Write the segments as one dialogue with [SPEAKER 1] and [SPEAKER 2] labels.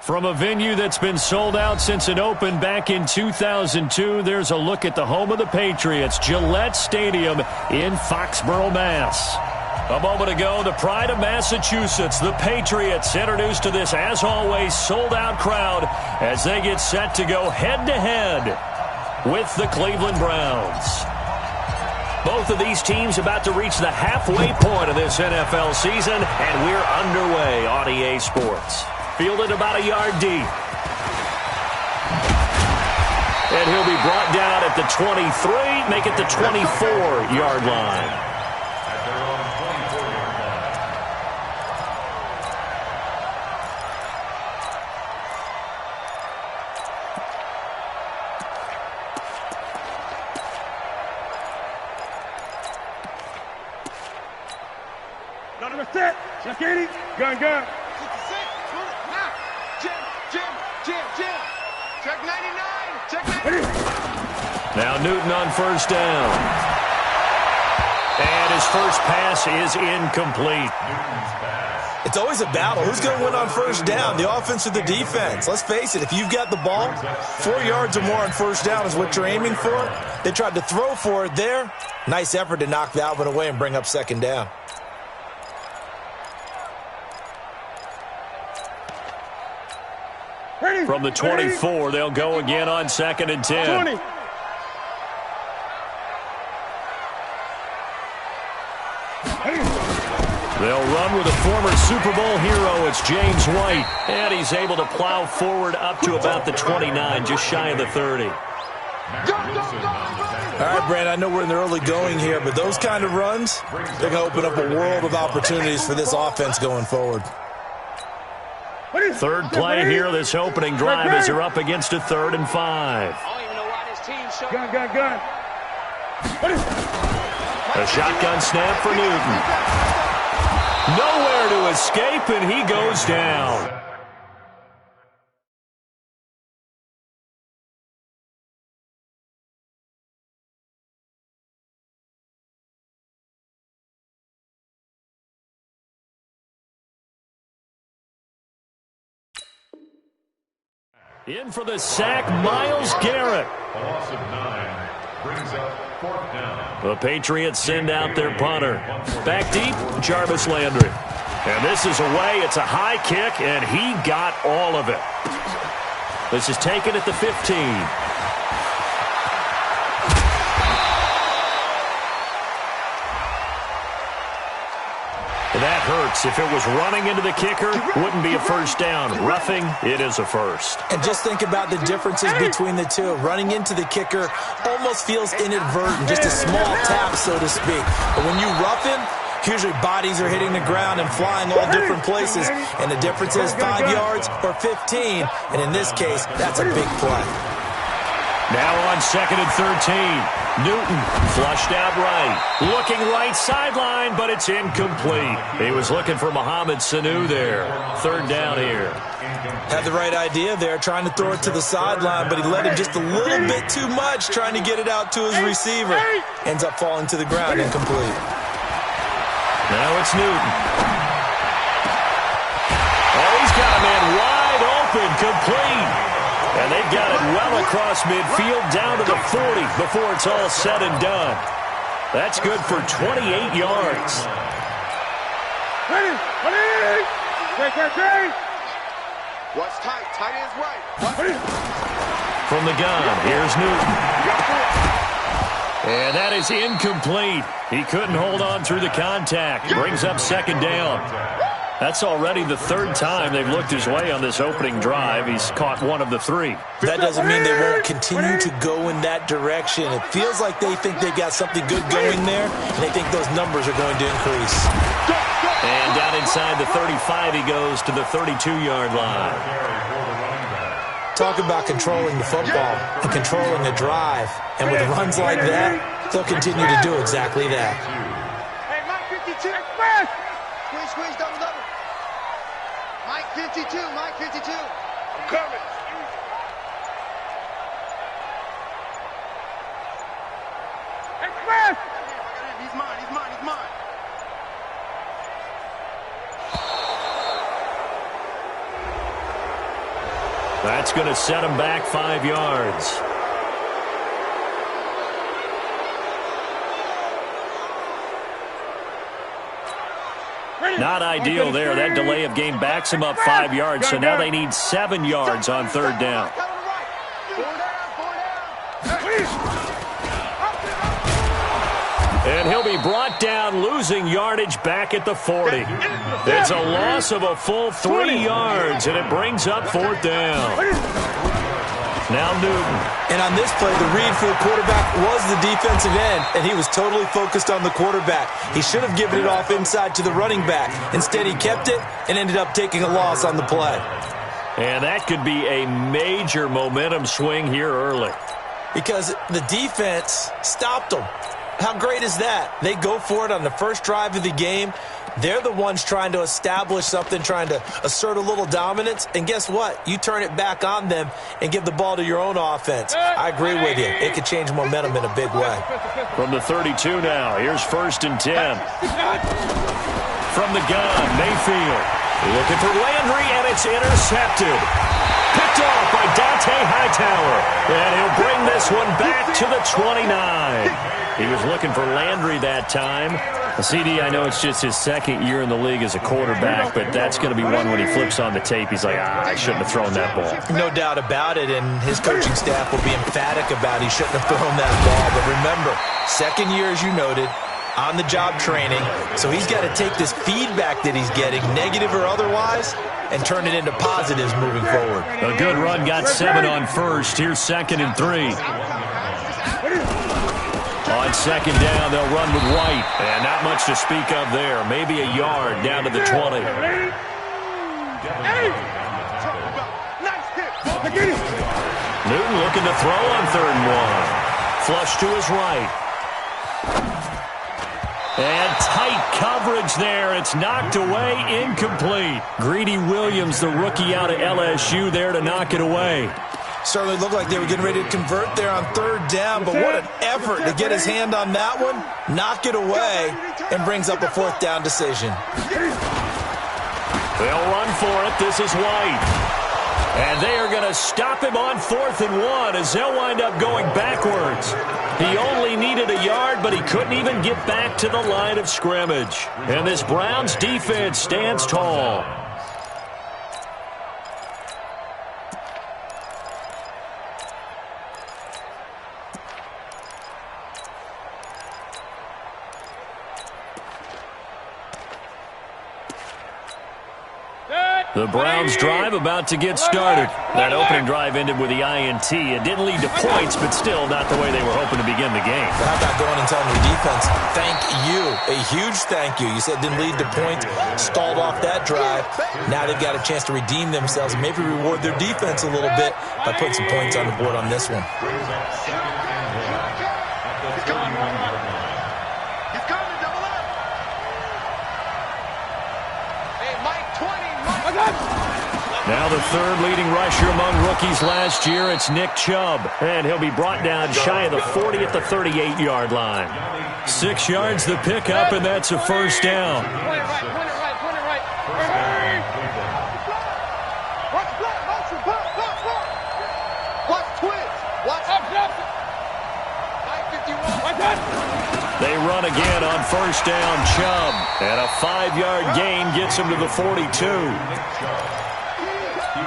[SPEAKER 1] From a venue that's been sold out since it opened back in 2002, there's a look at the home of the Patriots, Gillette Stadium in Foxborough, Mass. A moment ago, the pride of Massachusetts, the Patriots, introduced to this, as always, sold-out crowd as they get set to go head-to-head with the Cleveland Browns. Both of these teams about to reach the halfway point of this NFL season, and we're underway on EA Sports. Fielded about a yard deep. And he'll be brought down at the 23, make it the 24-yard line.
[SPEAKER 2] Number set. Check 80. Gun. Jim. Check 99. Check 99.
[SPEAKER 1] Now Newton on first down. And his first pass is incomplete.
[SPEAKER 3] It's always a battle. Who's going to win on first down, the offense or the defense? Let's face it, if you've got the ball, 4 yards or more on first down is what you're aiming for. They tried to throw for it there. Nice effort to knock that one away and bring up second down.
[SPEAKER 1] From the 24, they'll go again on 2nd and 10.
[SPEAKER 2] 20.
[SPEAKER 1] They'll run with a former Super Bowl hero. It's James White. And he's able to plow forward up to about the 29, just shy of the 30.
[SPEAKER 3] All right, Brand, I know we're in the early going here, but those kind of runs, they're going to open up a world of opportunities for this offense going forward.
[SPEAKER 1] Third play here, this opening drive, as they're up against a 3rd and 5.
[SPEAKER 2] Gun.
[SPEAKER 1] A shotgun snap for Newton. Nowhere to escape, and he goes down. In for the sack, Myles Garrett.
[SPEAKER 4] A loss of 9 brings up 4th down.
[SPEAKER 1] The Patriots send out their punter. Back deep, Jarvis Landry. And this is away. It's a high kick, and he got all of it. This is taken at the 15. That hurts. If it was running into the kicker, wouldn't be a first down. Roughing, it is a first.
[SPEAKER 3] And just think about the differences between the two. Running into the kicker almost feels inadvertent, just a small tap, so to speak. But when you rough him, usually bodies are hitting the ground and flying all different places. And the difference is 5 yards or 15. And in this case, that's a big play.
[SPEAKER 1] Now on 2nd and 13. Newton flushed out right. Looking right sideline, but it's incomplete. He was looking for Mohamed Sanu there. 3rd down here.
[SPEAKER 3] Had the right idea there, trying to throw it to the sideline, but he let him just a little bit too much, trying to get it out to his receiver. Ends up falling to the ground, incomplete.
[SPEAKER 1] Now it's Newton. Oh, he's got a man wide open, complete. And they've got it well across midfield down to the 40 before it's all said and done. That's good for 28 yards.
[SPEAKER 2] What's tight? Tight ends right.
[SPEAKER 1] From the gun, here's Newton. And that is incomplete. He couldn't hold on through the contact. Brings up 2nd down. That's already the 3rd time they've looked his way on this opening drive. He's caught 1 of the 3.
[SPEAKER 3] That doesn't mean they won't continue to go in that direction. It feels like they think they've got something good going there, and they think those numbers are going to increase.
[SPEAKER 1] And down inside the 35, he goes to the 32-yard line.
[SPEAKER 3] Talk about controlling the football and controlling a drive. And with runs like that, they'll continue to do exactly that.
[SPEAKER 2] Hey, Mike 52. Squeeze, double. Mike 52. I'm coming. Express! He's mine.
[SPEAKER 1] That's going to set him back 5 yards. Not ideal there. That delay of game backs him up 5 yards, so now they need 7 yards on third down. And he'll be brought down, losing yardage back at the 40. It's a loss of a full 3 yards, and it brings up fourth down. Now Newton.
[SPEAKER 3] And on this play, the read for the quarterback was the defensive end, and he was totally focused on the quarterback. He should have given it off inside to the running back. Instead, he kept it and ended up taking a loss on the play.
[SPEAKER 1] And that could be a major momentum swing here early.
[SPEAKER 3] Because the defense stopped them. How great is that? They go for it on the first drive of the game. They're the ones trying to establish something, trying to assert a little dominance. And guess what? You turn it back on them and give the ball to your own offense. I agree with you. It could change momentum in a big way.
[SPEAKER 1] From the 32 now, here's 1st and 10. From the gun, Mayfield. Looking for Landry, and it's intercepted. Picked off by Dante Hightower. And he'll bring this one back to the 29. He was looking for Landry that time. CD, I know it's just his 2nd year in the league as a quarterback, but that's going to be one when he flips on the tape. He's like, I shouldn't have thrown that ball.
[SPEAKER 3] No doubt about it, and his coaching staff will be emphatic about he shouldn't have thrown that ball. But remember, 2nd year, as you noted, on-the-job training, so he's got to take this feedback that he's getting, negative or otherwise, and turn it into positives moving forward.
[SPEAKER 1] A good run, got 7 on first. Here's 2nd and 3. On 2nd down, they'll run with White. And not much to speak of there. Maybe a yard down to the 20. Newton looking to throw on 3rd and 1. Flush to his right. And tight coverage there. It's knocked away, incomplete. Greedy Williams, the rookie out of LSU, there to knock it away.
[SPEAKER 3] Certainly looked like they were getting ready to convert there on 3rd down, but what an effort to get his hand on that one, knock it away, and brings up a 4th down decision.
[SPEAKER 1] They'll run for it. This is White. And they are going to stop him on 4th and 1 as they'll wind up going backwards. He only needed a yard, but he couldn't even get back to the line of scrimmage. And this Browns defense stands tall. The Browns drive about to get started. That opening drive ended with the INT. It didn't lead to points, but still not the way they were hoping to begin the game.
[SPEAKER 3] How about going and telling your defense, thank you, a huge thank you. You said it didn't lead to points, stalled off that drive. Now they've got a chance to redeem themselves and maybe reward their defense a little bit by putting some points on the board on this one.
[SPEAKER 1] Now the 3rd leading rusher among rookies last year, it's Nick Chubb. And he'll be brought down shy of the 40 at the 38-yard line. 6 yards the pickup, and that's a 1st down. They run again on 1st down, Chubb. And a 5-yard gain gets him to the 42.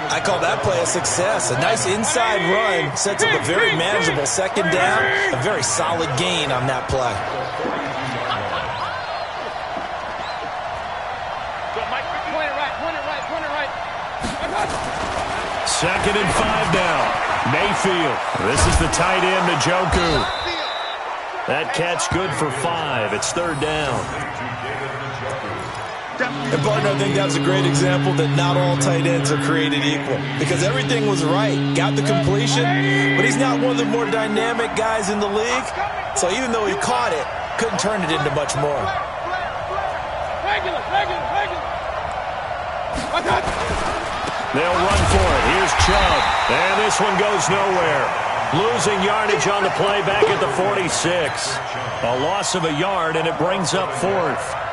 [SPEAKER 3] I call that play a success. A nice inside run sets up a very manageable 2nd down. A very solid gain on that play.
[SPEAKER 1] Second and 5 now. Mayfield. This is the tight end, Njoku. That catch good for 5. It's 3rd down.
[SPEAKER 3] And, partner, I think that's a great example that not all tight ends are created equal. Because everything was right. Got the completion, but he's not one of the more dynamic guys in the league. So even though he caught it, couldn't turn it into much more.
[SPEAKER 1] They'll run for it. Here's Chubb. And this one goes nowhere. Losing yardage on the play back at the 46. A loss of a yard, and it brings up 4th.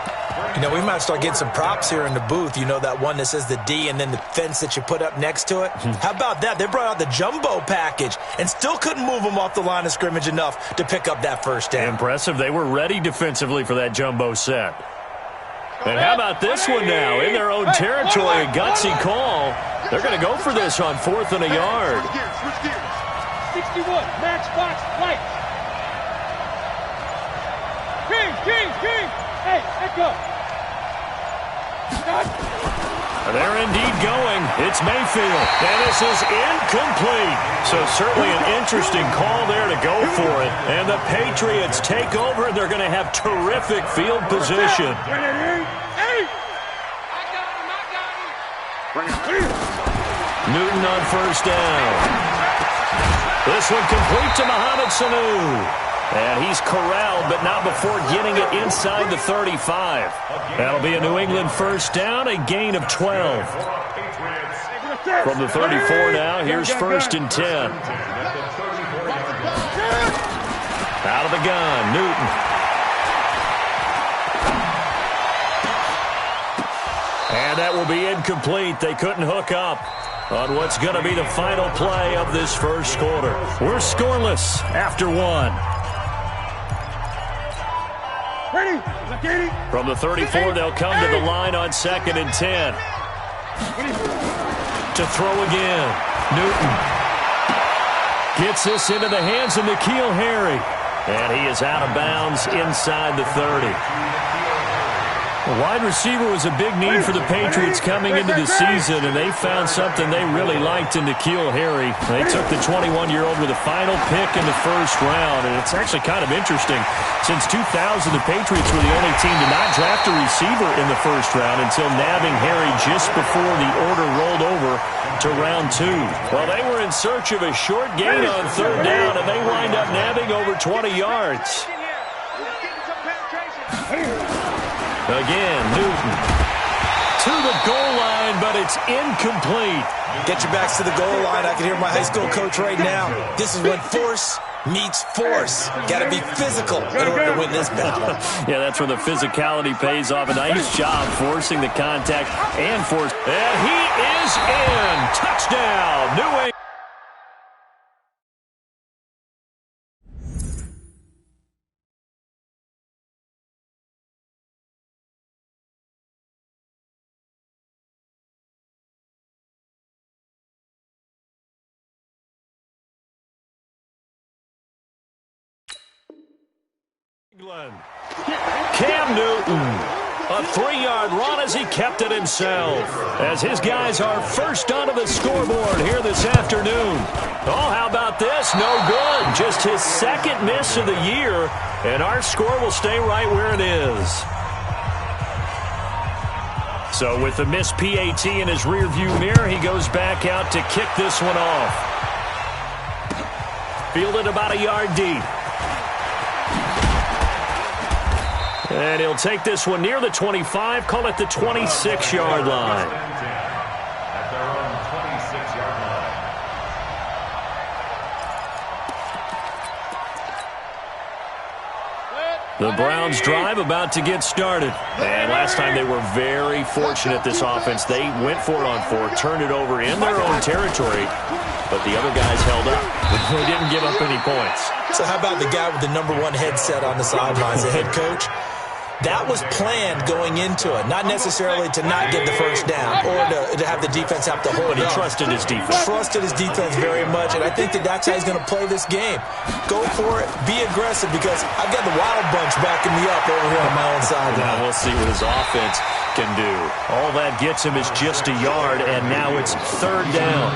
[SPEAKER 3] You know, we might start getting some props here in the booth. You know, that one that says the D and then the fence that you put up next to it? How about that? They brought out the jumbo package and still couldn't move them off the line of scrimmage enough to pick up that first down.
[SPEAKER 1] Impressive. They were ready defensively for that jumbo set. And how about this one now? In their own territory, a gutsy call. They're going to go for this on 4th and a yard.
[SPEAKER 2] Switch gears. 61, matchbox, right. King. Hey, let go.
[SPEAKER 1] They're indeed going. It's Mayfield, and this is incomplete. So certainly an interesting call there to go for it. And the Patriots take over, and they're going to have terrific field position. Newton on first down. This one complete to Mohamed Sanu. And he's corralled, but not before getting it inside the 35. That'll be a New England first down, a gain of 12. From the 34 now, here's 1st and 10. Out of the gun, Newton. And that will be incomplete. They couldn't hook up on what's going to be the final play of this first quarter. We're scoreless after 1. From the 34, they'll come to the line on 2nd and 10. To throw again. Newton gets this into the hands of N'Keal Harry. And he is out of bounds inside the 30. A wide receiver was a big need for the Patriots coming into the season, and they found something they really liked in N'Keal Harry. They took the 21-year-old with a final pick in the first round, and it's actually kind of interesting. Since 2000, the Patriots were the only team to not draft a receiver in the first round until nabbing Harry just before the order rolled over to round 2. Well, they were in search of a short gain on 3rd down, and they wind up nabbing over 20 yards. Again, Newton to the goal line, but it's incomplete.
[SPEAKER 3] Get your backs to the goal line. I can hear my high school coach right now. This is when force meets force. Got to be physical in order to win this battle.
[SPEAKER 1] Yeah, that's where the physicality pays off. A nice job forcing the contact and force. And he is in. Touchdown, New England. Cam Newton, a 3-yard run as he kept it himself. As his guys are first onto the scoreboard here this afternoon. Oh, how about this? No good. Just his 2nd miss of the year, and our score will stay right where it is. So with the missed PAT in his rearview mirror, he goes back out to kick this one off. Fielded about a yard deep. And he'll take this one near the 25, call it the 26-yard line.
[SPEAKER 4] At their own 26-yard line.
[SPEAKER 1] The Browns drive about to get started. And last time they were very fortunate, this offense. They went for it on 4, turned it over in their own territory, but the other guys held up. They didn't give up any points.
[SPEAKER 3] So how about the guy with the #1 headset on the sidelines, the head coach? That was planned going into it, not necessarily to not get the first down or to have the defense have to hold
[SPEAKER 1] But he
[SPEAKER 3] up.
[SPEAKER 1] trusted his defense.
[SPEAKER 3] Trusted his defense very much, and I think that's how he's going to play this game. Go for it, be aggressive, because I've got the Wild Bunch backing me up over here on my own side.
[SPEAKER 1] Now we'll see what his offense can do. All that gets him is just a yard, and now it's 3rd down.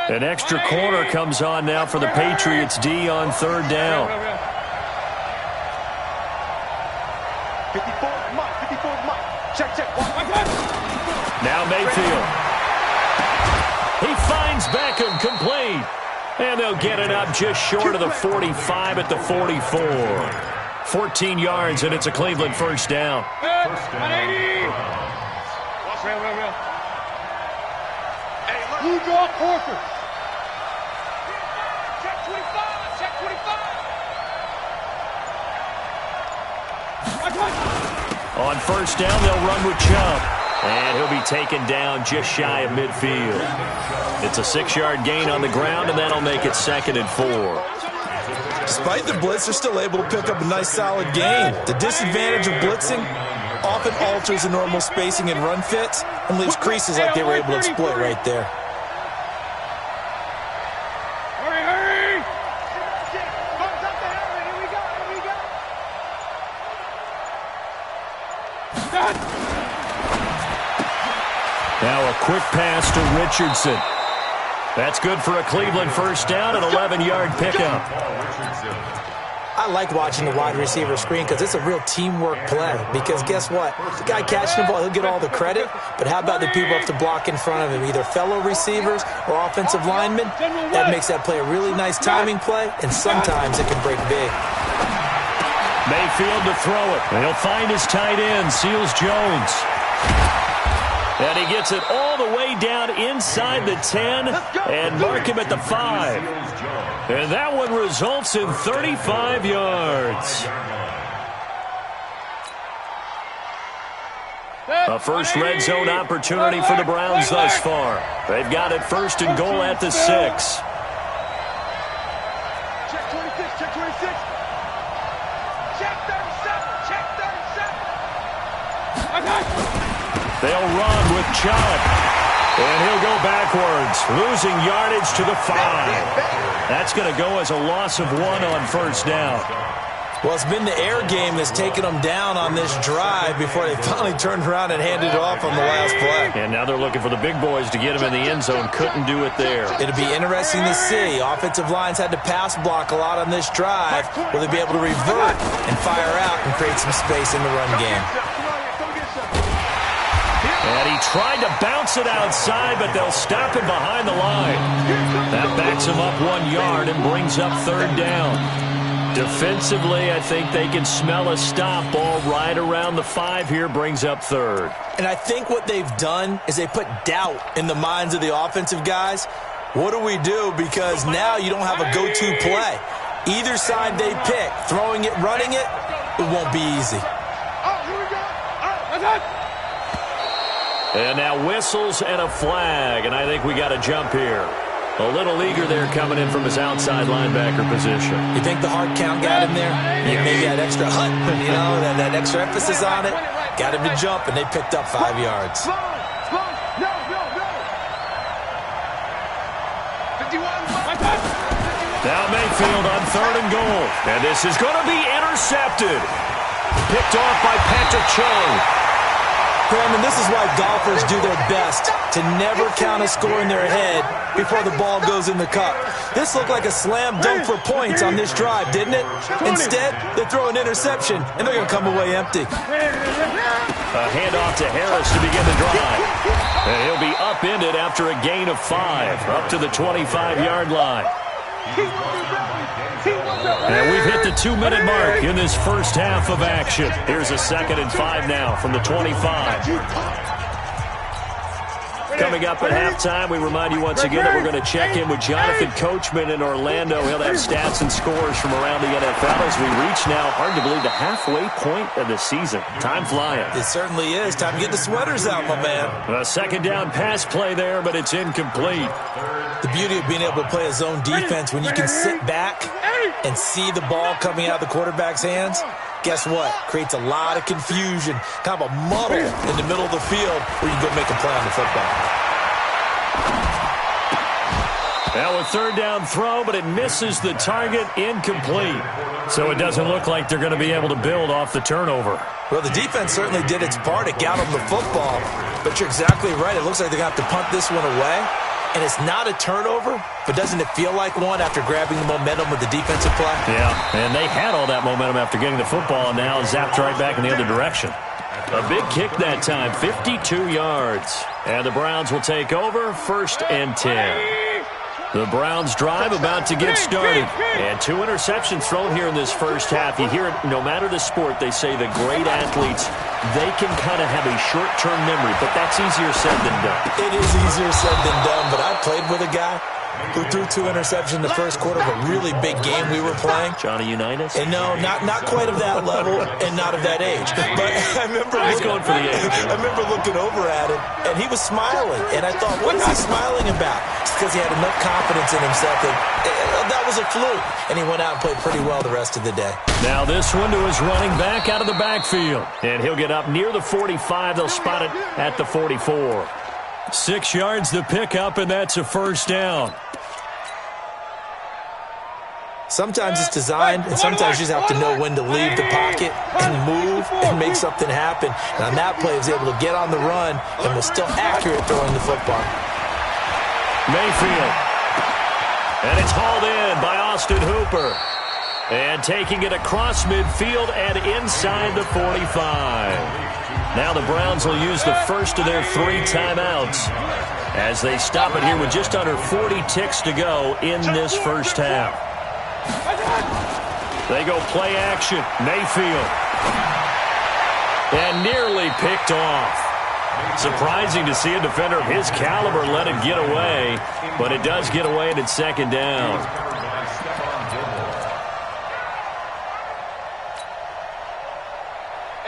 [SPEAKER 1] An extra corner comes on now for the Patriots D on 3rd down.
[SPEAKER 2] 54, Mike. Check.
[SPEAKER 1] Now Mayfield. He finds Beckham complete. And they'll get it up just short of the 45 at the 44. 14 yards, and it's a Cleveland first down.
[SPEAKER 4] First down.
[SPEAKER 2] 180. Real. Hey, blue draw quarter. Check 25. Check 25.
[SPEAKER 1] On first down, they'll run with Chubb. And he'll be taken down just shy of midfield. It's a 6-yard gain on the ground, and that'll make it 2nd and 4.
[SPEAKER 3] Despite the blitz, they're still able to pick up a nice solid gain. The disadvantage of blitzing often alters the normal spacing and run fits and leaves creases like they were able to exploit right there.
[SPEAKER 2] Hurry.
[SPEAKER 1] Now a quick pass to Richardson. That's good for a Cleveland first down, an 11-yard pickup.
[SPEAKER 3] I like watching the wide receiver screen because it's a real teamwork play. Because guess what? The guy catching the ball, he'll get all the credit. But how about the people up to block in front of him, either fellow receivers or offensive linemen? That makes that play a really nice timing play, and sometimes it can break big.
[SPEAKER 1] Mayfield to throw it. He'll find his tight end, Seals Jones. And he gets it all the way down inside the 10 and mark him at the 5. And that one results in 35 yards. A first red zone opportunity for the Browns thus far. They've got it 1st and goal at the 6.
[SPEAKER 2] Check 26. Check 26. Check 37. Check 37.
[SPEAKER 1] They'll run with Chubb. And he'll go backwards, losing yardage to the 5. That's going to go as a loss of 1 on first down.
[SPEAKER 3] Well, it's been the air game that's taken them down on this drive before they finally turned around and handed it off on the last play.
[SPEAKER 1] And now they're looking for the big boys to get him in the end zone. Couldn't do it there.
[SPEAKER 3] It'll be interesting to see. Offensive lines had to pass block a lot on this drive. Will they be able to revert and fire out and create some space in the run game?
[SPEAKER 1] And he tried to bounce it outside, but they'll stop him behind the line. That backs him up 1 yard and brings up 3rd down. Defensively, I think they can smell a stop. Ball right around the 5 here, brings up 3rd.
[SPEAKER 3] And I think what they've done is they put doubt in the minds of the offensive guys. What do we do? Because now you don't have a go-to play. Either side they pick, throwing it, running it, it won't be easy.
[SPEAKER 1] And now whistles and a flag, and I think we got a jump here. A little eager there coming in from his outside linebacker position.
[SPEAKER 3] You think the hard count got him there? Maybe that extra hut, that extra emphasis on it. Got him to jump, and they picked up 5 yards.
[SPEAKER 1] Now Mayfield on 3rd and goal. And this is going to be intercepted. Picked off by Patrick Chung.
[SPEAKER 3] Brandon, this is why golfers do their best to never count a score in their head before the ball goes in the cup. This looked like a slam dunk for points on this drive, didn't it? Instead, they throw an interception, and they're going to come away empty.
[SPEAKER 1] A handoff to Harris to begin the drive. And he'll be upended after a gain of 5, up to the 25-yard line. And we've hit the 2-minute mark in this first half of action. Here's a 2nd and 5 now from the 25. Coming up at halftime, we remind you once again that we're going to check in with Jonathan Coachman in Orlando. He'll have stats and scores from around the NFL as we reach now, hard to believe, the halfway point of the season. Time flying.
[SPEAKER 3] It certainly is. Time to get the sweaters out, my man.
[SPEAKER 1] A 2nd down pass play there, but it's incomplete.
[SPEAKER 3] The beauty of being able to play a zone defense when you can sit back and see the ball coming out of the quarterback's hands, guess what? Creates a lot of confusion, kind of a muddle in the middle of the field where you can go make a play on the football.
[SPEAKER 1] Now a 3rd down throw, but it misses the target, incomplete. So it doesn't look like they're going to be able to build off the turnover.
[SPEAKER 3] Well, the defense certainly did its part. It got them the football, but you're exactly right. It looks like they're going to have to punt this one away. And it's not a turnover, but doesn't it feel like one after grabbing the momentum with the defensive play?
[SPEAKER 1] Yeah, and they had all that momentum after getting the football, and now zapped right back in the other direction. A big kick that time, 52 yards. And the Browns will take over, 1st and 10. The Browns drive about to get started. And 2 interceptions thrown here in this first half. You hear it, no matter the sport, they say the great athletes, they can kind of have a short-term memory, but that's easier said than done.
[SPEAKER 3] It is easier said than done, but I played with a guy who threw 2 interceptions in the first quarter of a really big game we were playing.
[SPEAKER 1] Johnny Unitas?
[SPEAKER 3] And no, not quite of that level and not of that age. But I remember
[SPEAKER 1] going for the age.
[SPEAKER 3] I remember looking over at him, and he was smiling. And I thought, what is he smiling about? It's because he had enough confidence in himself that was a fluke. And he went out and played pretty well the rest of the day.
[SPEAKER 1] Now this one to his running back out of the backfield. And he'll get up near the 45. They'll spot it at the 44. 6 yards the pickup, and that's a first down.
[SPEAKER 3] Sometimes it's designed, and sometimes you just have to know when to leave the pocket and move and make something happen. And on that play, he was able to get on the run and was still accurate throwing the football.
[SPEAKER 1] Mayfield. And it's hauled in by Austin Hooper. And taking it across midfield and inside the 45. Now the Browns will use the first of their 3 timeouts as they stop it here with just under 40 ticks to go in this first half. They go play action. Mayfield. And nearly picked off. Surprising to see a defender of his caliber let it get away, but it does get away and it's second down.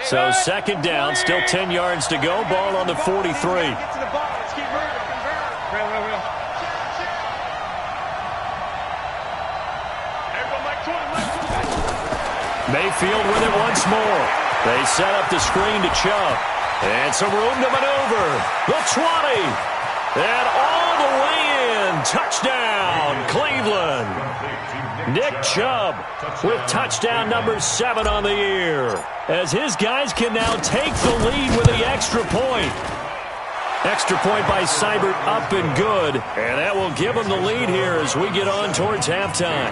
[SPEAKER 1] So second down, still 10 yards to go. Ball on the 43. Mayfield with it once more. They set up the screen to Chubb. And some room to maneuver. The 20. And all the way in. Touchdown, Cleveland. Nick Chubb with touchdown number 7 on the year. As his guys can now take the lead with the extra point. Extra point by Seibert up and good. And that will give them the lead here as we get on towards halftime.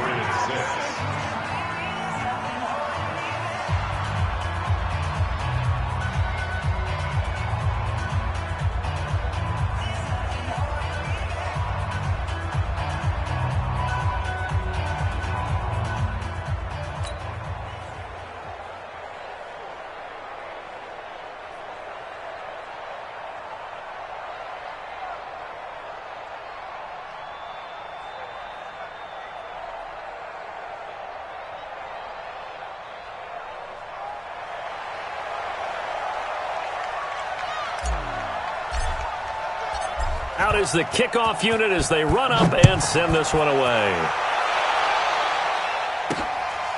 [SPEAKER 1] Out is the kickoff unit as they run up and send this one away.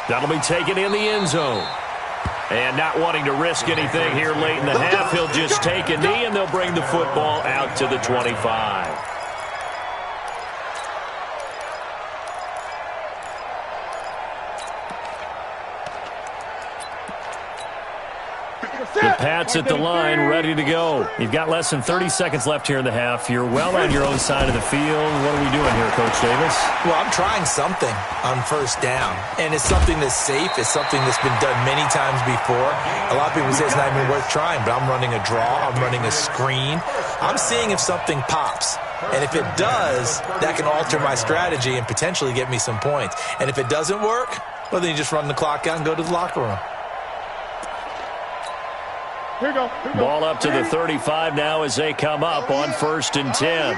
[SPEAKER 1] That'll be taken in the end zone. And not wanting to risk anything here late in the half, he'll just take a knee and they'll bring the football out to the 25. The Pats at the line, ready to go. You've got less than 30 seconds left here in the half. You're well on your own side of the field. What are we doing here, Coach Davis?
[SPEAKER 3] Well, I'm trying something on first down, and it's something that's safe. It's something that's been done many times before. A lot of people say it's not even worth trying, but I'm running a draw. I'm running a screen. I'm seeing if something pops. And if it does, that can alter my strategy and potentially get me some points. And if it doesn't work, well, then you just run the clock out and go to the locker room.
[SPEAKER 2] Here we go.
[SPEAKER 1] Ball up to the 35 now as they come up on 1st and 10.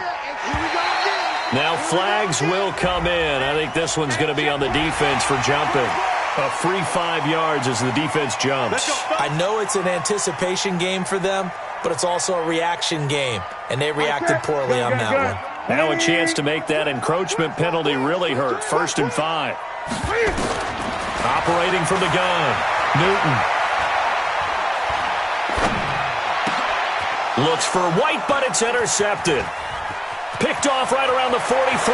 [SPEAKER 1] Now flags will come in. I think this one's going to be on the defense for jumping. A free 5 yards as the defense jumps.
[SPEAKER 3] I know it's an anticipation game for them, but it's also a reaction game, and they reacted poorly on that one.
[SPEAKER 1] Now a chance to make that encroachment penalty really hurt. 1st and 5. Operating from the gun, Newton. Looks for White, but it's intercepted. Picked off right around the 43.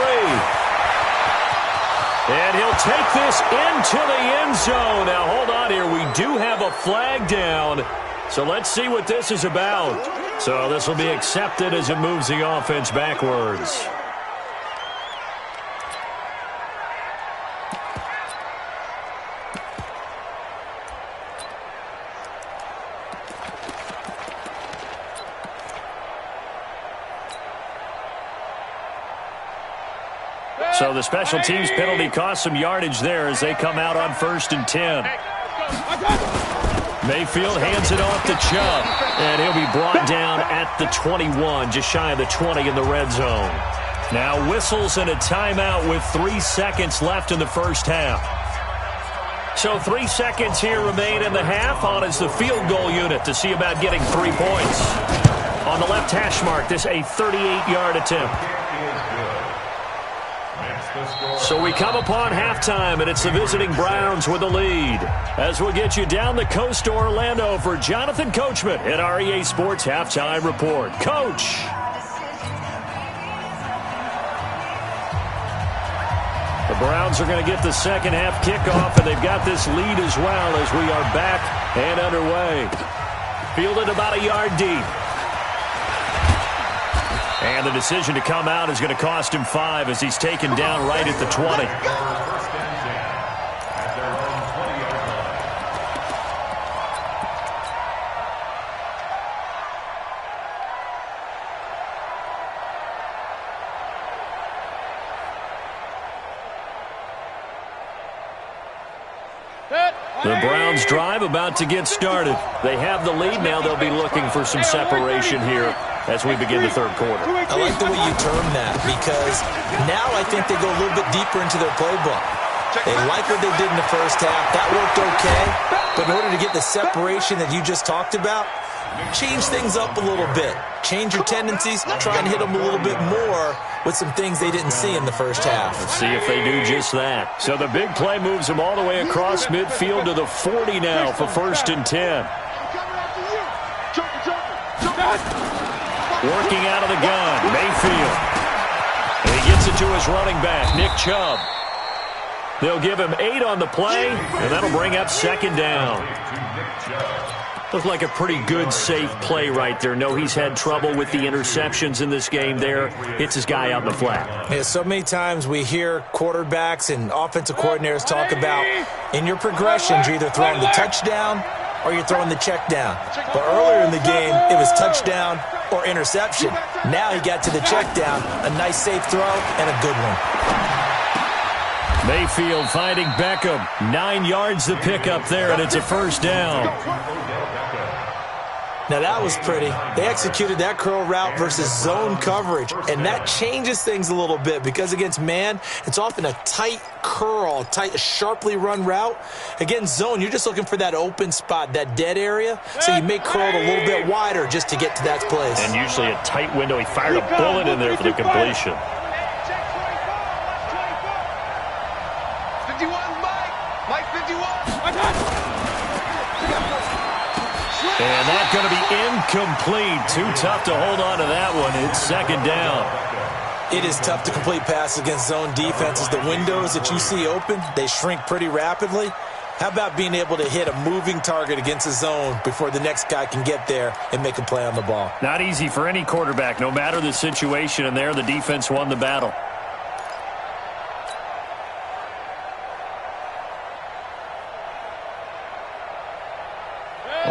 [SPEAKER 1] And he'll take this into the end zone. Now, hold on here. We do have a flag down. So let's see what this is about. So this will be accepted as it moves the offense backwards. So the special teams penalty cost some yardage there as they come out on 1st and 10. Mayfield hands it off to Chubb, and he'll be brought down at the 21, just shy of the 20 in the red zone. Now whistles and a timeout with 3 seconds left in the first half. So 3 seconds here remain in the half. On is the field goal unit to see about getting 3 points. On the left hash mark, this a 38-yard attempt. So we come upon halftime, and it's the visiting Browns with the lead. As we'll get you down the coast to Orlando for Jonathan Coachman at our EA Sports Halftime Report. Coach. The Browns are going to get the second half kickoff, and they've got this lead as well as we are back and underway. Fielded about a yard deep. And the decision to come out is going to cost him 5 as he's taken down right at the 20. The Browns drive about to get started. They have the lead now. They'll be looking for some separation here as we begin the third quarter.
[SPEAKER 3] I like the way you term that because now I think they go a little bit deeper into their playbook. They like what they did in the first half. That worked okay. But in order to get the separation that you just talked about, change things up a little bit. Change your tendencies. Try and hit them a little bit more with some things they didn't see in the first half.
[SPEAKER 1] Let's see if they do just that. So the big play moves them all the way across midfield to the 40 now for 1st and 10. Working out of the gun, Mayfield. And he gets it to his running back, Nick Chubb. They'll give him 8 on the play, and that'll bring up 2nd down. Looked like a pretty good, safe play right there. No, he's had trouble with the interceptions in this game there. Hits his guy out in the flat.
[SPEAKER 3] Yeah, so many times we hear quarterbacks and offensive coordinators talk about in your progressions, you're either throwing the touchdown or you're throwing the check down. But earlier in the game, it was touchdown or interception. Now he got to the check down. A nice, safe throw and a good one.
[SPEAKER 1] Mayfield finding Beckham. 9 yards to pick up there, and it's a 1st down.
[SPEAKER 3] Now that was pretty. They executed that curl route versus zone coverage, and that changes things a little bit because against man, it's often a tight curl, tight, sharply run route. Against zone, you're just looking for that open spot, that dead area, so you make curl a little bit wider just to get to that place.
[SPEAKER 1] And usually a tight window. He fired a bullet in there for the completion. And that's going to be incomplete. Too tough to hold on to that one. It's 2nd down.
[SPEAKER 3] It is tough to complete passes against zone defenses. The windows that you see open, they shrink pretty rapidly. How about being able to hit a moving target against a zone before the next guy can get there and make a play on the ball?
[SPEAKER 1] Not easy for any quarterback, no matter the situation. And there, the defense won the battle.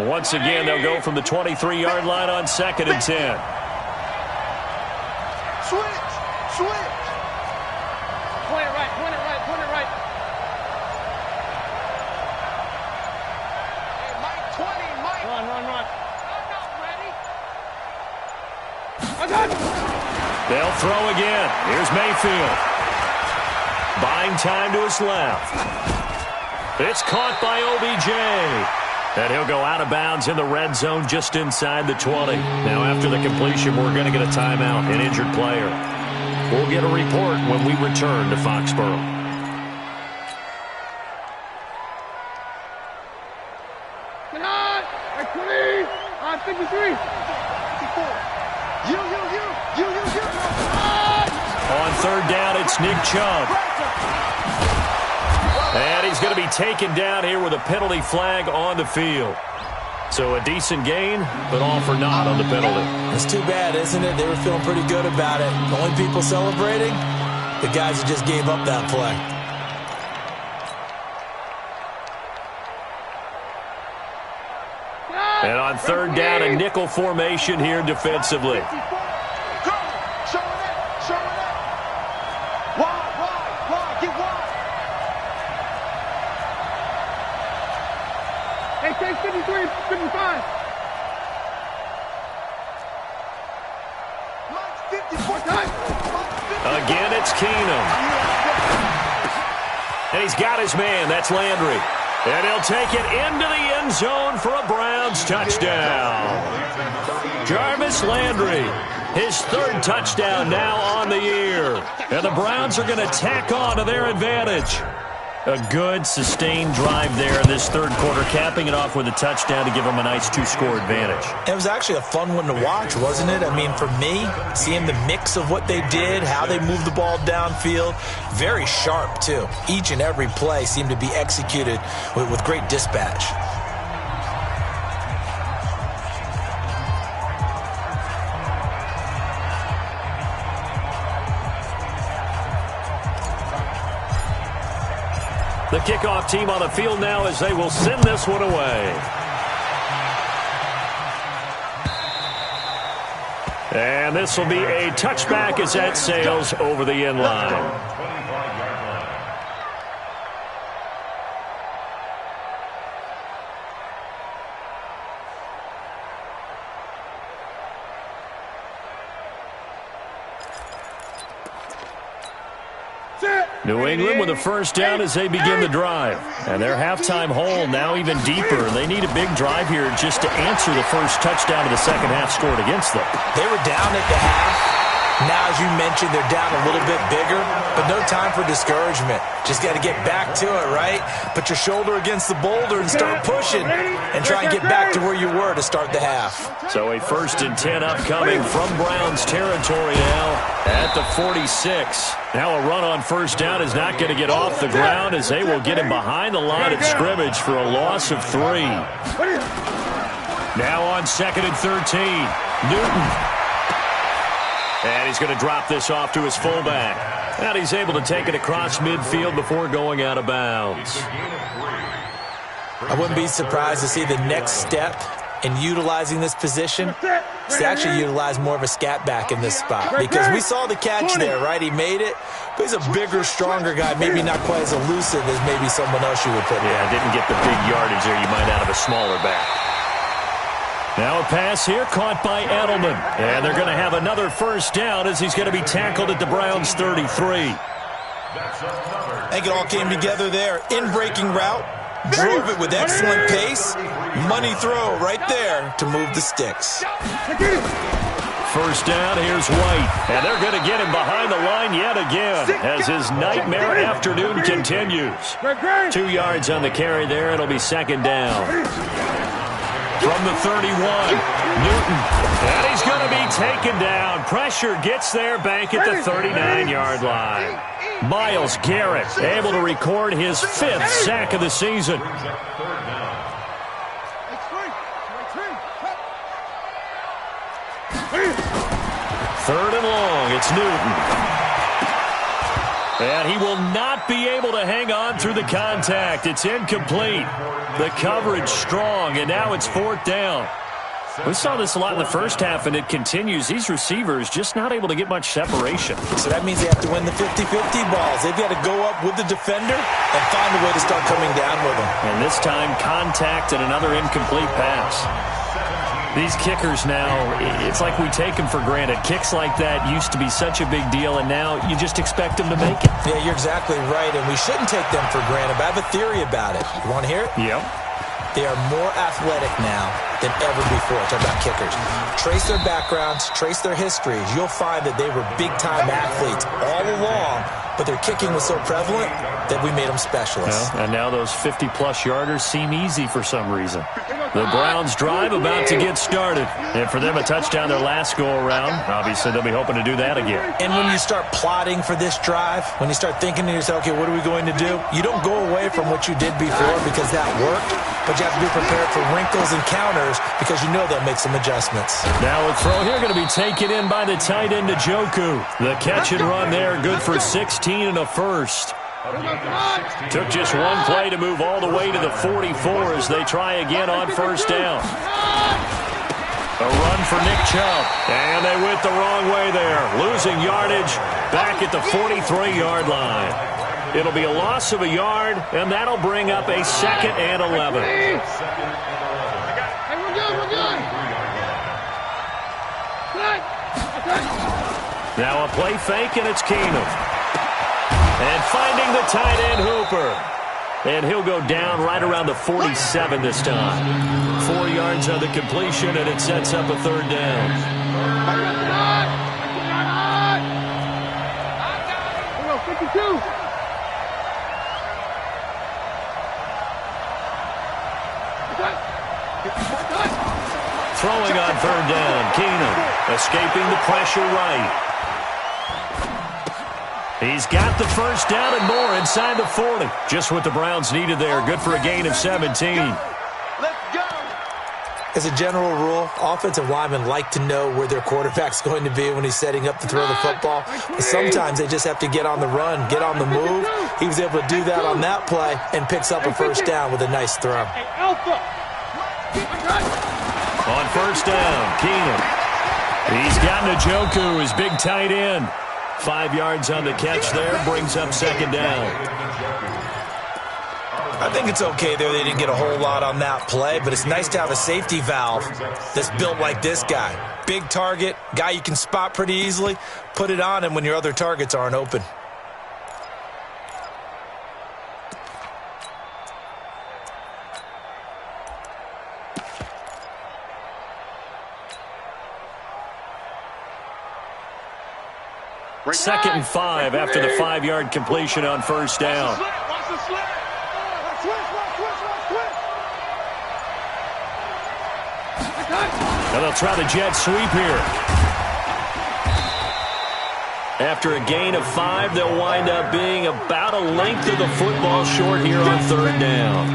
[SPEAKER 1] Once again, they'll go from the 23-yard line on 2nd and 10.
[SPEAKER 2] Switch. Point it right. Hey, Mike, 20, Mike. Run. I'm not ready. I got it.
[SPEAKER 1] They'll throw again. Here's Mayfield. Buying time to his left. It's caught by OBJ. And he'll go out of bounds in the red zone just inside the 20. Now, after the completion, we're going to get a timeout, an injured player. We'll get a report when we return to Foxborough.
[SPEAKER 2] On 53. 54. You.
[SPEAKER 1] On 3rd down, it's Nick Chubb. And he's going to be taken down here with a penalty flag on the field. So a decent gain, but all for naught on the penalty.
[SPEAKER 3] It's too bad, isn't it? They were feeling pretty good about it. The only people celebrating, the guys who just gave up that play.
[SPEAKER 1] And on 3rd down, a nickel formation here defensively.
[SPEAKER 2] Show it. Okay, 53, 55. 54 times.
[SPEAKER 1] Again, it's Keenum. And he's got his man. That's Landry. And he'll take it into the end zone for a Browns touchdown. Jarvis Landry, his third touchdown now on the year. And the Browns are going to tack on to their advantage. A good, sustained drive there in this third quarter, capping it off with a touchdown to give them a nice two-score advantage.
[SPEAKER 3] It was actually a fun one to watch, wasn't it? I mean, for me, seeing the mix of what they did, how they moved the ball downfield, very sharp, too. Each and every play seemed to be executed with great dispatch.
[SPEAKER 1] The kickoff team on the field now as they will send this one away. And this will be a touchback as that sails over the end line. New England with a first down as they begin the drive. And their halftime hole now even deeper. They need a big drive here just to answer the first touchdown of the second half scored against them.
[SPEAKER 3] They were down at the half. Now, as you mentioned, they're down a little bit bigger, but no time for discouragement. Just got to get back to it, right? Put your shoulder against the boulder and start pushing and try and get back to where you were to start the half.
[SPEAKER 1] So a 1st and 10 upcoming from Browns territory now at the 46. Now a run on first down is not going to get off the ground as they will get him behind the line of scrimmage for a loss of 3. Now on 2nd and 13, Newton. And he's going to drop this off to his fullback. And he's able to take it across midfield before going out of bounds.
[SPEAKER 3] I wouldn't be surprised to see the next step in utilizing this position is to actually utilize more of a scat back in this spot. Because we saw the catch there, right? He made it. But he's a bigger, stronger guy. Maybe not quite as elusive as maybe someone else you would put in.
[SPEAKER 1] Yeah, didn't get the big yardage there you might out of a smaller back. Now a pass here caught by Edelman. And they're going to have another first down as he's going to be tackled at the Browns 33.
[SPEAKER 3] I think it all came together there. In-breaking route. Drove it with excellent pace. Money throw right there to move the sticks.
[SPEAKER 1] First down, here's White. And they're going to get him behind the line yet again as his nightmare afternoon continues. 2 yards on the carry there. It'll be second down. From the 31, Newton. And he's going to be taken down. Pressure gets there back at the 39-yard line. Myles Garrett able to record his 5th sack of the season. Third and long, it's Newton. And he will not be able to hang on through the contact. It's incomplete. The coverage strong, and now it's 4th down. We saw this a lot in the first half, and it continues. These receivers just not able to get much separation.
[SPEAKER 3] So that means they have to win the 50-50 balls. They've got to go up with the defender and find a way to start coming down with them.
[SPEAKER 1] And this time, contact and another incomplete pass. These kickers now, it's like we take them for granted. Kicks like that used to be such a big deal, and now you just expect them to make it.
[SPEAKER 3] Yeah, you're exactly right, and we shouldn't take them for granted, but I have a theory about it. You want to hear it?
[SPEAKER 1] Yep.
[SPEAKER 3] They are more athletic now than ever before. Talk about kickers. Trace their backgrounds, trace their histories. You'll find that they were big-time athletes all along, but their kicking was so prevalent that we made them specialists.
[SPEAKER 1] Well, and now those 50-plus yarders seem easy for some reason. The Browns drive about to get started. And for them, a touchdown their last go-around. Obviously, they'll be hoping to do that again.
[SPEAKER 3] And when you start plotting for this drive, when you start thinking to yourself, okay, what are we going to do? You don't go away from what you did before because that worked, but you have to be prepared for wrinkles and counters because you know they'll make some adjustments.
[SPEAKER 1] Now a throw here going to be taken in by the tight end, Njoku. The catch and run there, good for 16 and a first. Took just one play to move all the way to the 44 as they try again on first down. A run for Nick Chubb. And they went the wrong way there. Losing yardage back at the 43-yard line. It'll be a loss of a yard, and that'll bring up a 2nd and 11.
[SPEAKER 2] Hey, we're good, we're good.
[SPEAKER 1] Now a play fake, and it's Keenum. And finding the tight end, Hooper. And he'll go down right around the 47 this time. 4 yards on the completion, and it sets up a 3rd down.
[SPEAKER 2] 52.
[SPEAKER 1] Throwing on 3rd down, Keenum escaping the pressure right. He's got the 1st down and more inside the 40. Just what the Browns needed there. Good for a gain of 17.
[SPEAKER 3] As a general rule, offensive linemen like to know where their quarterback's going to be when he's setting up to throw the football. But sometimes they just have to get on the run, get on the move. He was able to do that on that play and picks up a 1st down with a nice throw.
[SPEAKER 1] On 1st down, Keenum. He's got Njoku, his big tight end. 5 yards on the catch there, brings up 2nd down.
[SPEAKER 3] I think it's okay there. They didn't get a whole lot on that play, but it's nice to have a safety valve that's built like this guy. Big target, guy you can spot pretty easily. Put it on him when your other targets aren't open.
[SPEAKER 1] Second and 5 after the 5-yard completion on 1st down. And they'll try the jet sweep here. After a gain of 5, they'll wind up being about a length of the football short here on 3rd down.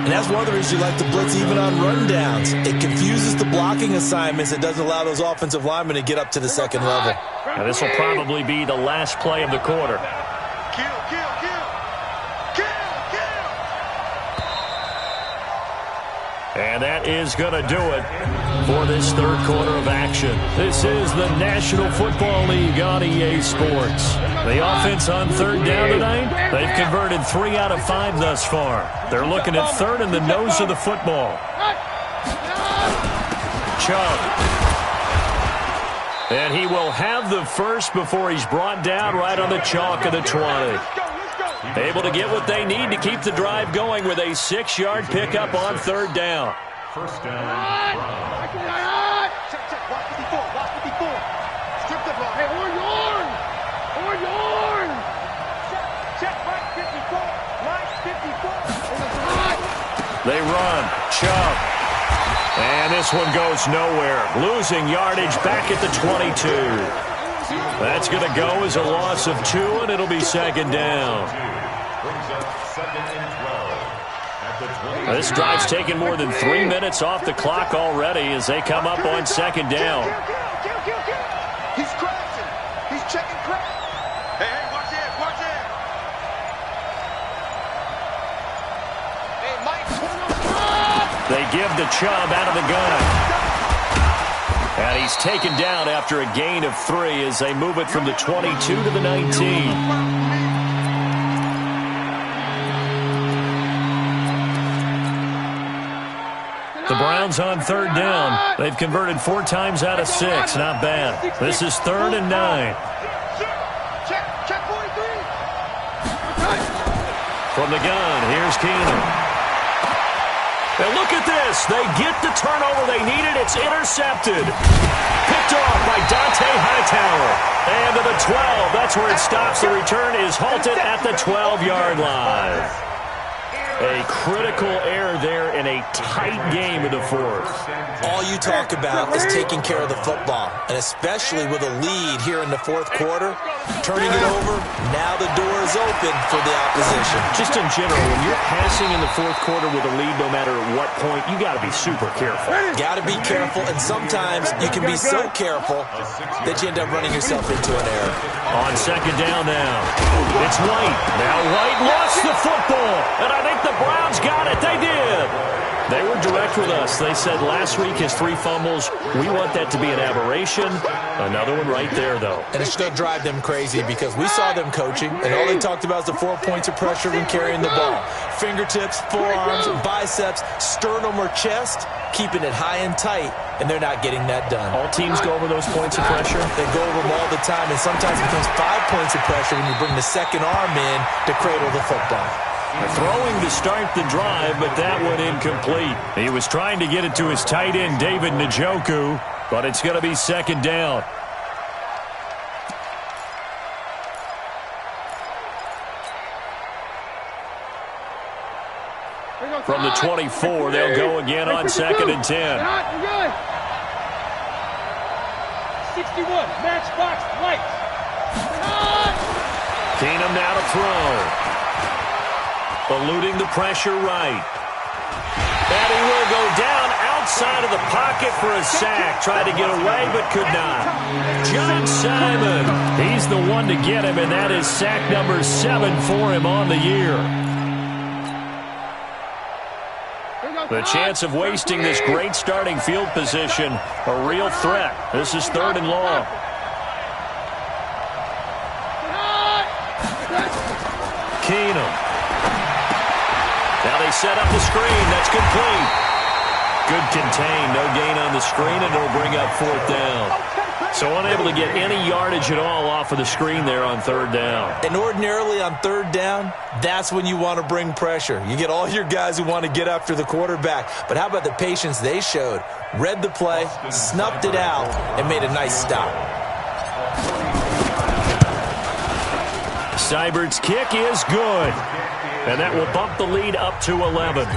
[SPEAKER 3] And that's one of the reasons you like to blitz even on rundowns. It confuses the blocking assignments. It doesn't allow those offensive linemen to get up to the 2nd level.
[SPEAKER 1] Now this will probably be the last play of the quarter. And that is going to do it for this 3rd quarter of action. This is the National Football League on EA Sports. The offense on 3rd down tonight, they've converted 3 out of 5 thus far. They're looking at 3rd in the nose of the football. Chubb. And he will have the 1st before he's brought down right on the chalk of the 20. Able to get what they need to keep the drive going with a 6-yard pickup on 3rd down.
[SPEAKER 4] 1st down.
[SPEAKER 1] They run. Chubb. And this one goes nowhere. Losing yardage back at the 22. That's going to go as a loss of 2, and it'll be 2nd down. This drive's taken more than 3 minutes off the clock already as they come up on 2nd down.
[SPEAKER 2] He's crashing. He's checking crack. Hey, watch it, watch it. Hey, Mike.
[SPEAKER 1] They give the Chubb out of the gun. And he's taken down after a gain of 3 as they move it from the 22 to the 19. The Browns on 3rd down. They've converted 4 times out of 6. Not bad. This is 3rd and 9.
[SPEAKER 2] Check 43.
[SPEAKER 1] From the gun, here's Keenum. And look at this. They get the turnover they needed. It's intercepted. Picked off by Dante Hightower. And to the 12. That's where it stops. The return is halted at the 12-yard line. A critical error there in a tight game in the 4th.
[SPEAKER 3] All you talk about is taking care of the football, and especially with a lead here in the 4th quarter, turning it over, now the door is open for the opposition.
[SPEAKER 1] Just in general, when you're passing in the 4th quarter with a lead, no matter at what point, you got to be super careful.
[SPEAKER 3] Got to be careful, and sometimes you can be so careful that you end up running yourself into an error.
[SPEAKER 1] On 2nd down now, it's White. Now White lost the football, and I think the Browns got it. They did. They were direct with us. They said last week his 3 fumbles. We want that to be an aberration. Another one right there, though.
[SPEAKER 3] And it's going to drive them crazy because we saw them coaching, and all they talked about is the 4 points of pressure when carrying the ball. Fingertips, forearms, biceps, sternum or chest, keeping it high and tight, and they're not getting that done.
[SPEAKER 1] All teams go over those points of pressure?
[SPEAKER 3] They go over them all the time, and sometimes it becomes 5 points of pressure when you bring the second arm in to cradle the football.
[SPEAKER 1] Throwing to start the drive, but that one incomplete. He was trying to get it to his tight end, David Njoku, but it's going to be second down. From the 24, they'll go again on 2nd and 10.
[SPEAKER 5] 61, matchbox, lights.
[SPEAKER 1] Keenum now to throw. Eluding the pressure right. And he will go down outside of the pocket for a sack. Tried to get away, but could not. John Simon, he's the one to get him, and that is sack number 7 for him on the year. The chance of wasting this great starting field position, a real threat. This is 3rd and long. Keenum. Now they set up the screen. That's complete. Good contain. No gain on the screen, and it'll bring up 4th down. So unable to get any yardage at all off of the screen there on 3rd down.
[SPEAKER 3] And ordinarily on 3rd down, that's when you want to bring pressure. You get all your guys who want to get after the quarterback. But how about the patience they showed? Read the play, snuffed it out, and made a nice stop.
[SPEAKER 1] Seibert's kick is good. And that will bump the lead up to 11.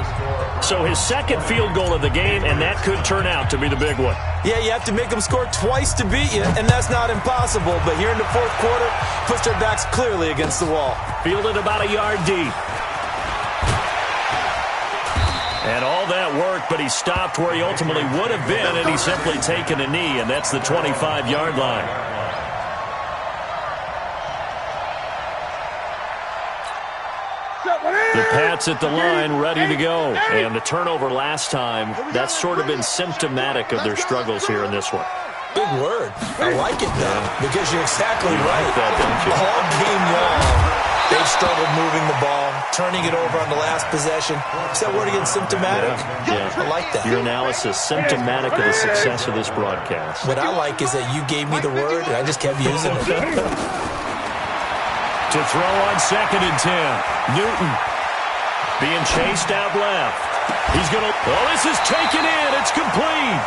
[SPEAKER 1] So his 2nd field goal of the game, and that could turn out to be the big one.
[SPEAKER 3] Yeah, you have to make them score twice to beat you, and that's not impossible. But here in the 4th quarter, puts their backs clearly against the wall.
[SPEAKER 1] Fielded about a yard deep. And all that work, but he stopped where he ultimately would have been, and he's simply taken a knee, and that's the 25-yard line. The Pats at the line, ready to go. And the turnover last time, that's sort of been symptomatic of their struggles here in this one.
[SPEAKER 3] Big word. I like it, though, because you're exactly right.
[SPEAKER 1] That, don't you?
[SPEAKER 3] All game long, they've struggled moving the ball, turning it over on the last possession. Is that word again, symptomatic?
[SPEAKER 1] Yeah.
[SPEAKER 3] I like that.
[SPEAKER 1] Your analysis, symptomatic of the success of this broadcast.
[SPEAKER 3] What I like is that you gave me the word, and I just kept using it.
[SPEAKER 1] To throw on 2nd and 10. Newton. Being chased out left. He's going to... Oh, this is taken in. It's complete.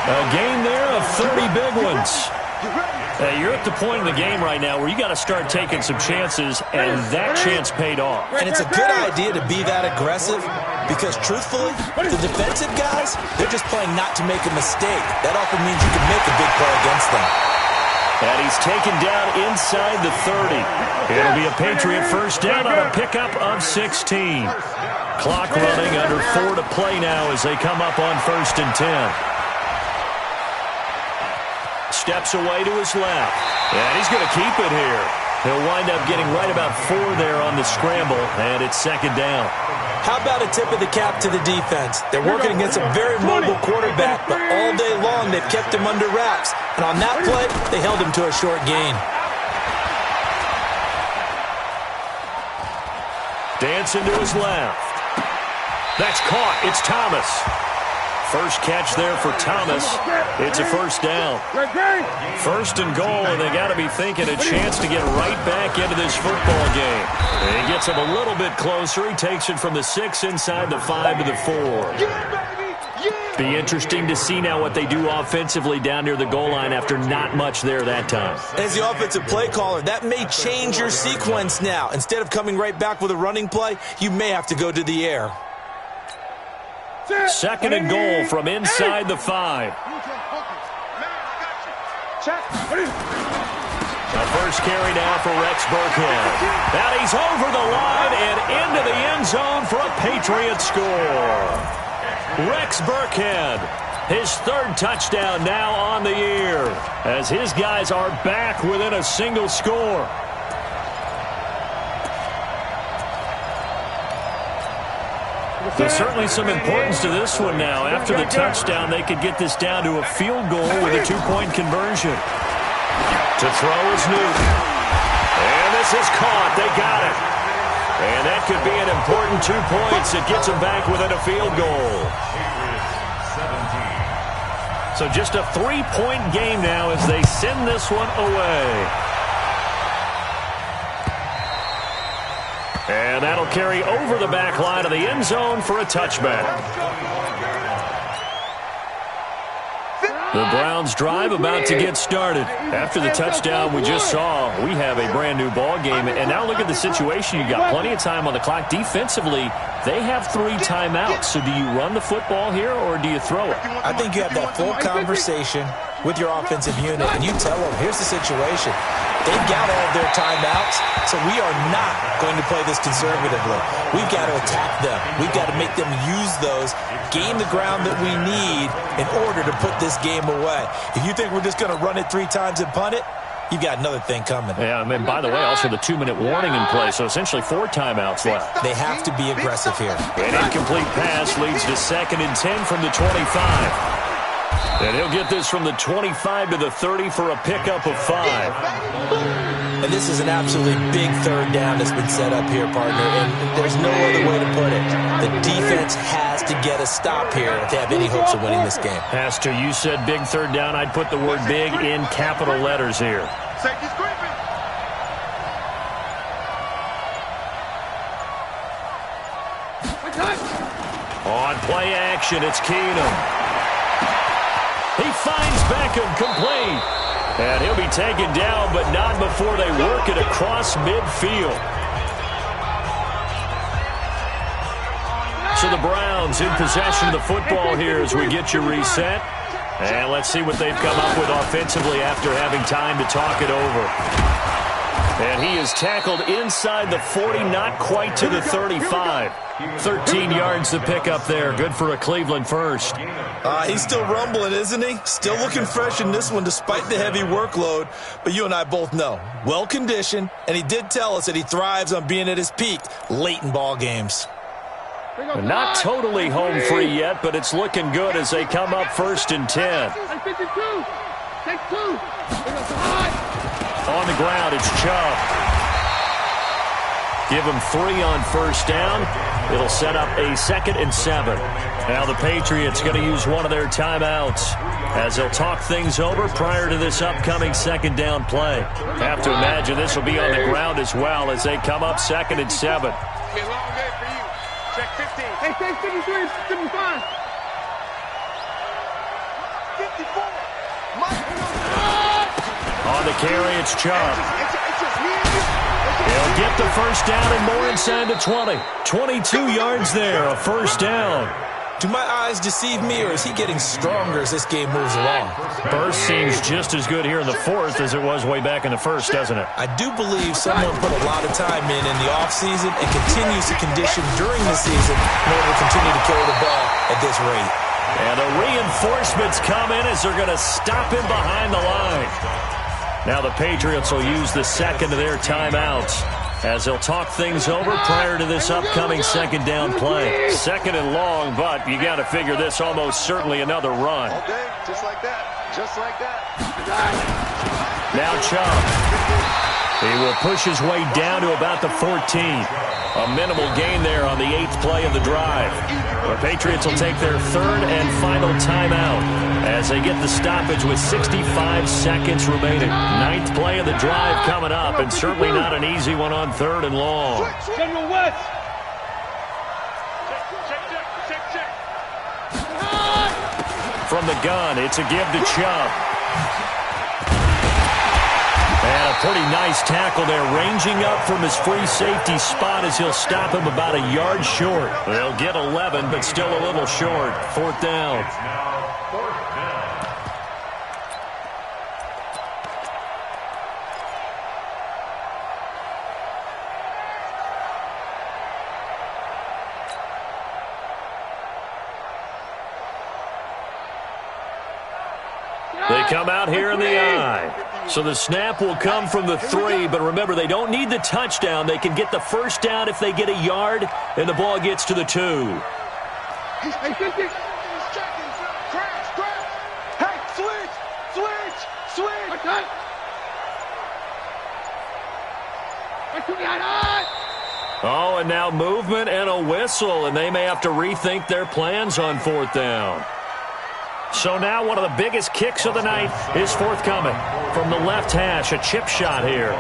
[SPEAKER 1] A gain there of 30 big ones. Hey, you're at the point in the game right now where you got to start taking some chances, and that chance paid off.
[SPEAKER 3] And it's a good idea to be that aggressive because, truthfully, the defensive guys, they're just playing not to make a mistake. That often means you can make a big play against them.
[SPEAKER 1] And he's taken down inside the 30. It'll be a Patriot 1st down on a pickup of 16. Clock running, under 4 to play now as they come up on 1st and 10. Steps away to his left. And he's going to keep it here. He'll wind up getting right about 4 there on the scramble, and it's 2nd down.
[SPEAKER 3] How about a tip of the cap to the defense? They're working against a very mobile quarterback, but all day long they've kept him under wraps. And on that play, they held him to a short gain.
[SPEAKER 1] Dancing to his left. That's caught. It's Thomas. First catch there for Thomas. It's a 1st down. 1st and goal, and they got to be thinking a chance to get right back into this football game. And he gets him a little bit closer. He takes it from the 6 inside the 5 to the 4. Be interesting to see now what they do offensively down near the goal line after not much there that time.
[SPEAKER 3] As the offensive play caller, that may change your sequence now. Instead of coming right back with a running play, you may have to go to the air.
[SPEAKER 1] 2nd and goal from inside the 5. A first carry now for Rex Burkhead. And he's over the line and into the end zone for a Patriot score. Rex Burkhead, his 3rd touchdown now on the year, as his guys are back within a single score. There's certainly some importance to this one now. After the touchdown, they could get this down to a field goal with a 2-point conversion. To throw is Newton. And this is caught. They got it. And that could be an important 2 points. It gets them back within a field goal. So just a 3-point game now as they send this one away. And that'll carry over the back line of the end zone for a touchback. The Browns drive about to get started. After the touchdown we just saw, we have a brand new ball game. And now look at the situation. You got plenty of time on the clock. Defensively, they have 3 timeouts. So do you run the football here or do you throw it?
[SPEAKER 3] I think you have that full conversation with your offensive unit, and you tell them, here's the situation. They've got all of their timeouts, so we are not going to play this conservatively. We've got to attack them. We've got to make them use those, gain the ground that we need in order to put this game away. If you think we're just going to run it 3 times and punt it, you've got another thing coming.
[SPEAKER 1] Yeah, and by the way, also the 2-minute warning in play, so essentially 4 timeouts left.
[SPEAKER 3] They have to be aggressive here.
[SPEAKER 1] An incomplete pass leads to 2nd and 10 from the 25. And he'll get this from the 25 to the 30 for a pickup of 5.
[SPEAKER 3] And this is an absolutely big 3rd down that's been set up here, partner, and there's no other way to put it. The defense has to get a stop here to have any hopes of winning this game.
[SPEAKER 1] Has to. You said big 3rd down. I'd put the word big in capital letters here.
[SPEAKER 2] Safety's creeping.
[SPEAKER 1] On play action, it's Keenum. He finds Beckham complete. And he'll be taken down, but not before they work it across midfield. So the Browns in possession of the football here as we get you reset. And let's see what they've come up with offensively after having time to talk it over. And he is tackled inside the 40, not quite to the 35. 13 yards to pick up there. Good for a Cleveland first.
[SPEAKER 3] He's still rumbling, isn't he? Still looking fresh in this one despite the heavy workload. But you and I both know, well-conditioned, and he did tell us that he thrives on being at his peak late in ball games.
[SPEAKER 1] Not totally home free yet, but it's looking good as they come up 1st and 10. On the ground, it's Chubb. Give him 3 on 1st down. It'll set up a 2nd and 7. Now the Patriots going to use one of their timeouts as they'll talk things over prior to this upcoming 2nd down play. Have to imagine this will be on the ground as well as they come up 2nd and 7.
[SPEAKER 2] It's a long day for you. Check 15.
[SPEAKER 5] Hey, take 53, 55.
[SPEAKER 2] 54.
[SPEAKER 1] On the carry, it's Chubb. He'll get the 1st down and more inside the 20. 22 yards there, a 1st down.
[SPEAKER 3] Do my eyes deceive me, or is he getting stronger as this game moves along?
[SPEAKER 1] Burst seems just as good here in the 4th as it was way back in the 1st, doesn't it?
[SPEAKER 3] I do believe someone put a lot of time in the offseason and continues to condition during the season in order to continue to carry the ball at this rate.
[SPEAKER 1] And the reinforcements come in as they're going to stop him behind the line. Now the Patriots will use the 2nd of their timeouts as they'll talk things over prior to this upcoming 2nd down play. 2nd and long, but you got to figure this almost certainly another run.
[SPEAKER 2] All day, just like that. Just like that.
[SPEAKER 1] Now Chubb. He will push his way down to about the 14. A minimal gain there on the 8th play of the drive. The Patriots will take their 3rd and final timeout as they get the stoppage with 65 seconds remaining. 9th play of the drive coming up, and certainly not an easy one on 3rd and long.
[SPEAKER 5] General West.
[SPEAKER 2] Check.
[SPEAKER 1] From the gun, it's a give to Chubb. And a pretty nice tackle there, ranging up from his free safety spot as he'll stop him about a yard short. They'll get 11, but still a little short. 4th down. They come out here in the I. So the snap will come from the 3, but remember, they don't need the touchdown. They can get the 1st down if they get a yard, and the ball gets to the 2.
[SPEAKER 5] Hey, 50.
[SPEAKER 2] He's checking. Crash. Hey, switch.
[SPEAKER 5] Okay.
[SPEAKER 1] Oh, and now movement and a whistle, and they may have to rethink their plans on fourth down. So now one of the biggest kicks of the night is forthcoming. From the left hash, a chip shot here.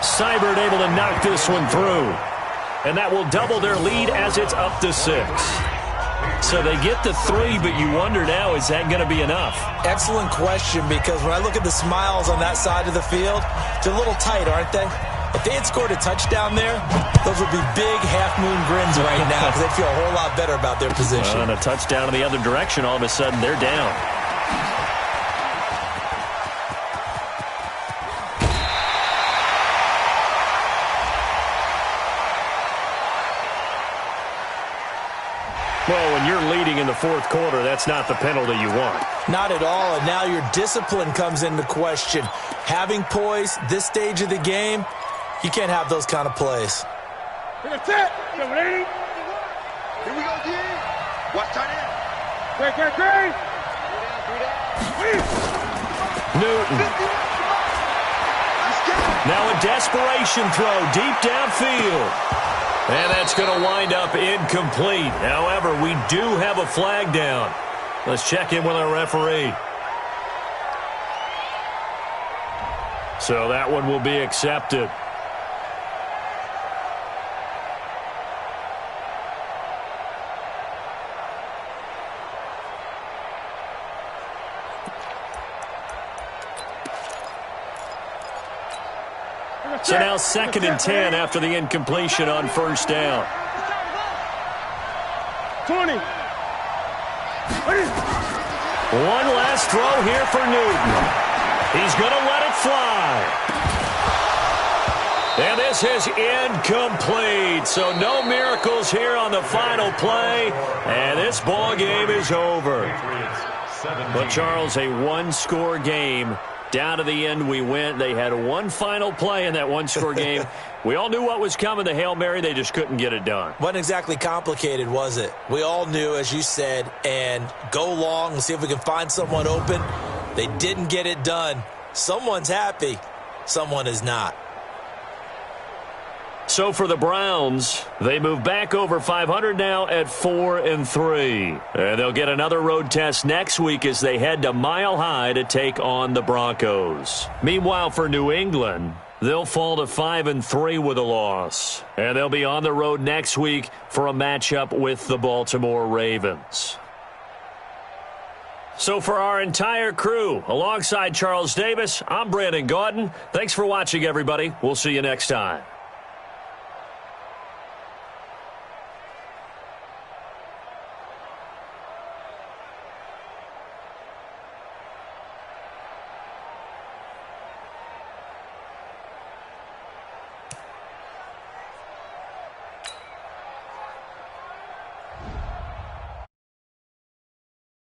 [SPEAKER 1] Seibert able to knock this one through. And that will double their lead as it's up to 6. So they get the 3, but you wonder now, is that going to be enough?
[SPEAKER 3] Excellent question, because when I look at the smiles on that side of the field, they're a little tight, aren't they? If they had scored a touchdown there, those would be big half-moon grins right now because they feel a whole lot better about their position.
[SPEAKER 1] And a touchdown in the other direction, all of a sudden they're down. Well, when you're leading in the fourth quarter, that's not the penalty you want.
[SPEAKER 3] Not at all, and now your discipline comes into question. Having poise this stage of the game, you can't have those kind of plays.
[SPEAKER 5] That's it.
[SPEAKER 2] Here we go, D. Watch tight end.
[SPEAKER 5] Great.
[SPEAKER 1] Newton. Now a desperation throw deep downfield. And that's going to wind up incomplete. However, we do have a flag down. Let's check in with our referee. So that one will be accepted. So now 2nd and 10 after the incompletion on first down.
[SPEAKER 5] 20.
[SPEAKER 1] One last throw here for Newton. He's going to let it fly. And this is incomplete. So no miracles here on the final play. And this ball game is over. But Charles, a one-score game. Down to the end we went. They had one final play in that one-score game. We all knew what was coming, the Hail Mary. They just couldn't get it done.
[SPEAKER 3] Wasn't exactly complicated, was it? We all knew, as you said, and go long and see if we can find someone open. They didn't get it done. Someone's happy. Someone is not.
[SPEAKER 1] So for the Browns, they move back over 500 now at 4-3. And they'll get another road test next week as they head to Mile High to take on the Broncos. Meanwhile, for New England, they'll fall to 5-3 with a loss. And they'll be on the road next week for a matchup with the Baltimore Ravens. So for our entire crew, alongside Charles Davis, I'm Brandon Gaudin. Thanks for watching, everybody. We'll see you next time.